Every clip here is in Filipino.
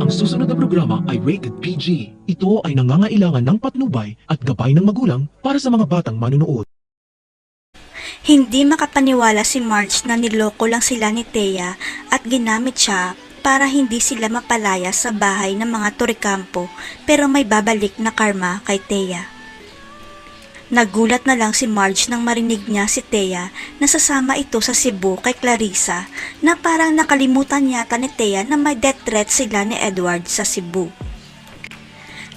Ang susunod na programa ay rated PG. Ito ay nangangailangan ng patnubay at gabay ng magulang para sa mga batang manunood. Hindi makapaniwala si Marge na niloko lang sila ni Thea at ginamit siya para hindi sila mapalaya sa bahay ng mga Turikampo, pero may babalik na karma kay Thea. Nagulat na lang si Marge nang marinig niya si Thea na sasama ito sa Cebu kay Clarissa, na parang nakalimutan yata ni Thea na may death threat sila ni Edward sa Cebu.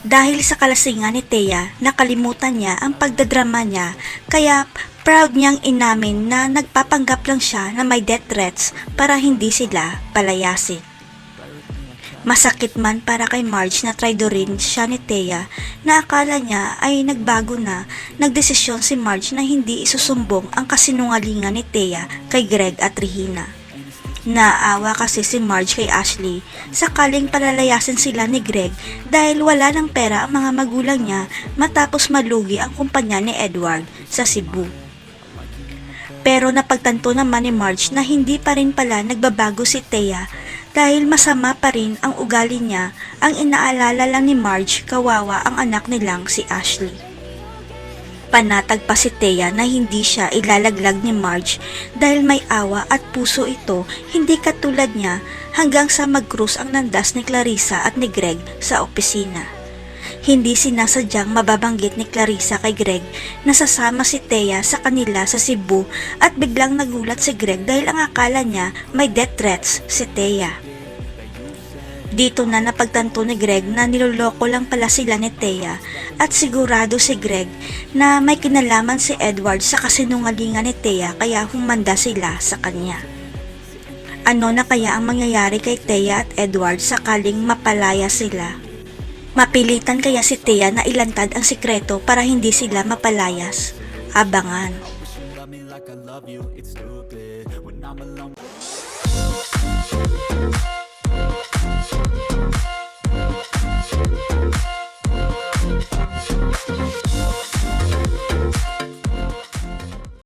Dahil sa kalasingan ni Thea, nakalimutan niya ang pagdadrama niya, kaya proud niyang inamin na nagpapanggap lang siya na may death threats para hindi sila palayasin. Masakit man para kay Marge na traidorin siya ni Thea, na akala niya ay nagbago na, nagdesisyon si Marge na hindi isusumbong ang kasinungalingan ni Thea kay Greg at Regina. Naawa kasi si Marge kay Ashley, sakaling palalayasin sila ni Greg dahil wala ng pera ang mga magulang niya matapos malugi ang kumpanya ni Edward sa Cebu. Pero napagtanto naman ni Marge na hindi pa rin pala nagbabago si Thea dahil masama pa rin ang ugali niya. Ang inaalala lang ni Marge, kawawa ang anak nilang si Ashley. Panatag pa si Thea na hindi siya ilalaglag ni Marge dahil may awa at puso ito, hindi katulad niya, hanggang sa mag-cruise ang landas ni Clarissa at ni Greg sa opisina. Hindi sinasadyang mababanggit ni Clarissa kay Greg na sasama si Thea sa kanila sa Cebu, at biglang nagulat si Greg dahil ang akala niya may death threats si Thea. Dito na napagtanto ni Greg na niloloko lang pala sila ni Thea, at sigurado si Greg na may kinalaman si Edward sa kasinungalingan ni Thea, kaya humanda sila sa kanya. Ano na kaya ang mangyayari kay Thea at Edward sakaling mapalaya sila? Mapilitan kaya si Thea na ilantad ang sikreto para hindi sila mapalayas? Abangan.